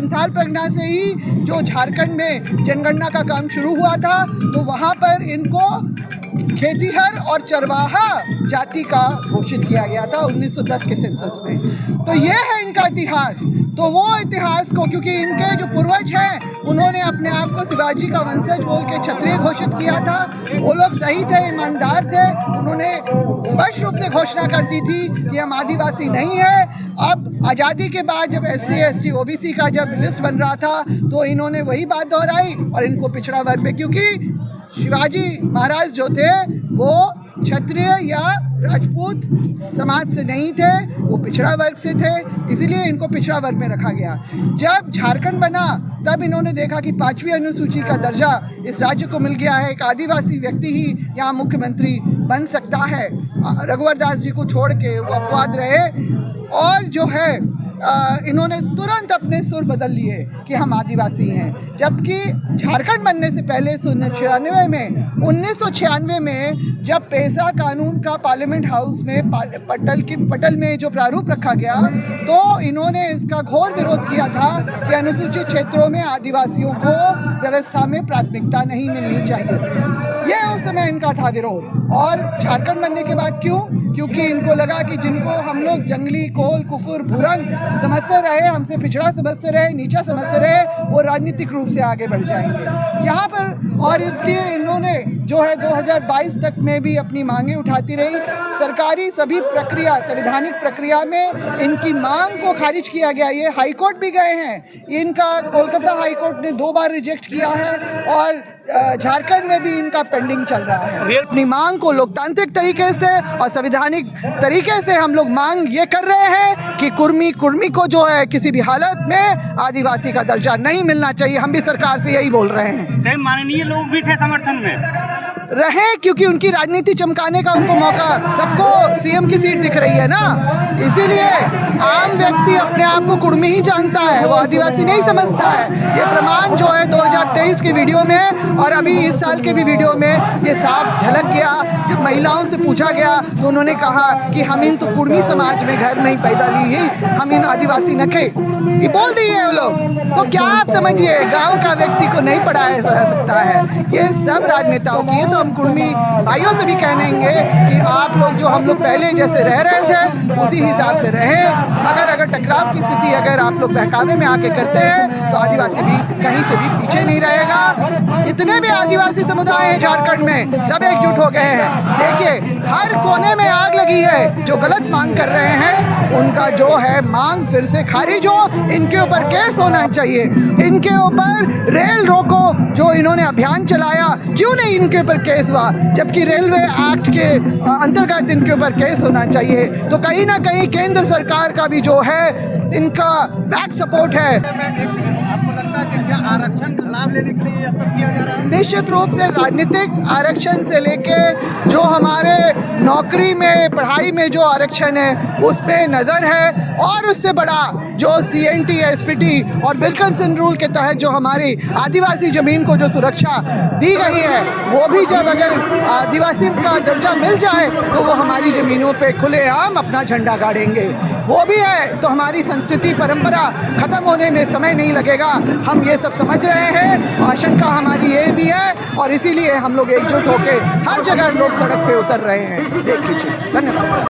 संथाल परगना से ही जो झारखंड में जनगणना का काम शुरू हुआ था, तो वहाँ पर इनको खेतीहर और चरवाहा जाति का घोषित किया गया था 1910 के सेंसस में। तो ये है इनका इतिहास। तो वो इतिहास को, क्योंकि इनके जो पूर्वज हैं उन्होंने अपने आप को शिवाजी का वंशज बोल के क्षत्रिय घोषित किया था, वो लोग सही थे, ईमानदार थे, उन्होंने स्पष्ट रूप से घोषणा कर दी थी कि हम आदिवासी नहीं है। अब आज़ादी के बाद जब SC ST OBC का जब लिस्ट बन रहा था तो इन्होंने वही बात दोहराई और इनको पिछड़ा वर्ग पे, क्योंकि शिवाजी महाराज जो थे वो क्षत्रिय या राजपूत समाज से नहीं थे, वो पिछड़ा वर्ग से थे, इसीलिए इनको पिछड़ा वर्ग में रखा गया। जब झारखंड बना तब इन्होंने देखा कि 5वीं अनुसूची का दर्जा इस राज्य को मिल गया है, एक आदिवासी व्यक्ति ही यहाँ मुख्यमंत्री बन सकता है। रघुवर दास जी को छोड़ के वो अपवाद रहे और जो है इन्होंने तुरंत अपने सुर बदल लिए कि हम आदिवासी हैं। जबकि झारखंड बनने से पहले 1996 में जब पेशा कानून का पार्लियामेंट हाउस में पटल में जो प्रारूप रखा गया तो इन्होंने इसका घोर विरोध किया था कि अनुसूचित क्षेत्रों में आदिवासियों को व्यवस्था में प्राथमिकता नहीं मिलनी चाहिए। यह उस समय इनका था विरोध। और झारखंड बनने के बाद क्यों? क्योंकि इनको लगा कि जिनको हम लोग जंगली, कोल, कुकुर, भूरंग समझते रहे, हमसे पिछड़ा समझते रहे, नीचा समझते रहे, वो राजनीतिक रूप से आगे बढ़ जाएंगे यहाँ पर। और इसलिए इन्होंने जो है 2022 तक में भी अपनी मांगें उठाती रही। सरकारी सभी प्रक्रिया, संवैधानिक प्रक्रिया में इनकी मांग को खारिज किया गया। ये हाई कोर्ट भी गए हैं, इनका कोलकाता हाई कोर्ट ने 2 बार रिजेक्ट किया है और झारखंड में भी इनका पेंडिंग चल रहा है। अपनी मांग को लोकतांत्रिक तरीके से और संवैधानिक तरीके से हम लोग मांग ये कर रहे हैं कि कुर्मी को जो है किसी भी हालत में आदिवासी का दर्जा नहीं मिलना चाहिए। हम भी सरकार से यही बोल रहे हैं। कई माननीय लोग भी थे समर्थन में रहे, क्योंकि उनकी राजनीति चमकाने का उनको मौका, सबको सीएम की सीट दिख रही है ना, इसीलिए आम व्यक्ति अपने आप को कुर्मी ही जानता है, वो आदिवासी नहीं समझता है। ये प्रमाण जो है 2023 के वीडियो में और अभी इस साल के भी वीडियो में ये साफ झलक गया। जब महिलाओं से पूछा गया तो उन्होंने कहा कि हम इन तो कुर्मी समाज में घर में ही पैदा ली ही, हम इन आदिवासी नखे, ये बोल दिए वो लोग। तो क्या आप समझिए गांव का व्यक्ति को नहीं पढ़ाया जा सकता है? ये सब राजनेताओं की। तो हम कुर्मी भाइयों से भी कहेंगे कि आप लोग जो हम लोग पहले जैसे रह रहे थे उसी हिसाब से रहें, मगर अगर टकराव की स्थिति अगर आप लोग बहकावे में आके करते हैं तो आदिवासी भी कहीं से भी पीछे नहीं रहेगा। जितने भी आदिवासी समुदाय हैं झारखंड में सब एकजुट हो गए हैं। देखिए हर कोने में आग लगी है। जो गलत मांग कर रहे हैं उनका जो है मांग फिर से खारिज हो, इनके ऊपर केस होना चाहिए। इनके ऊपर रेल रोको जो इन्होंने अभियान चलाया, क्यों नहीं इनके ऊपर केस हुआ? जबकि रेलवे एक्ट के अंतर्गत इनके ऊपर केस होना चाहिए। तो कहीं ना कहीं केंद्र सरकार का भी जो है इनका बैक सपोर्ट है। आपको लगता है कि क्या आरक्षण का लाभ लेने के लिए यह सब किया जा रहा है? निश्चित रूप से राजनीतिक आरक्षण से लेके जो हमारे नौकरी में, पढ़ाई में जो आरक्षण है उस पे नज़र है। और उससे बड़ा जो CNT SPT और विल्किंसन रूल के तहत जो हमारी आदिवासी ज़मीन को जो सुरक्षा दी गई है, वो भी जब अगर आदिवासी का दर्जा मिल जाए तो वो हमारी ज़मीनों पे खुलेआम अपना झंडा गाड़ेंगे। वो भी है तो हमारी संस्कृति परंपरा खत्म होने में समय नहीं लगेगा। हम ये सब समझ रहे हैं, आशंका हमारी ये भी है और इसीलिए हम लोग एकजुट होकर हर जगह लोग सड़क पे उतर रहे हैं। देख लीजिए। धन्यवाद।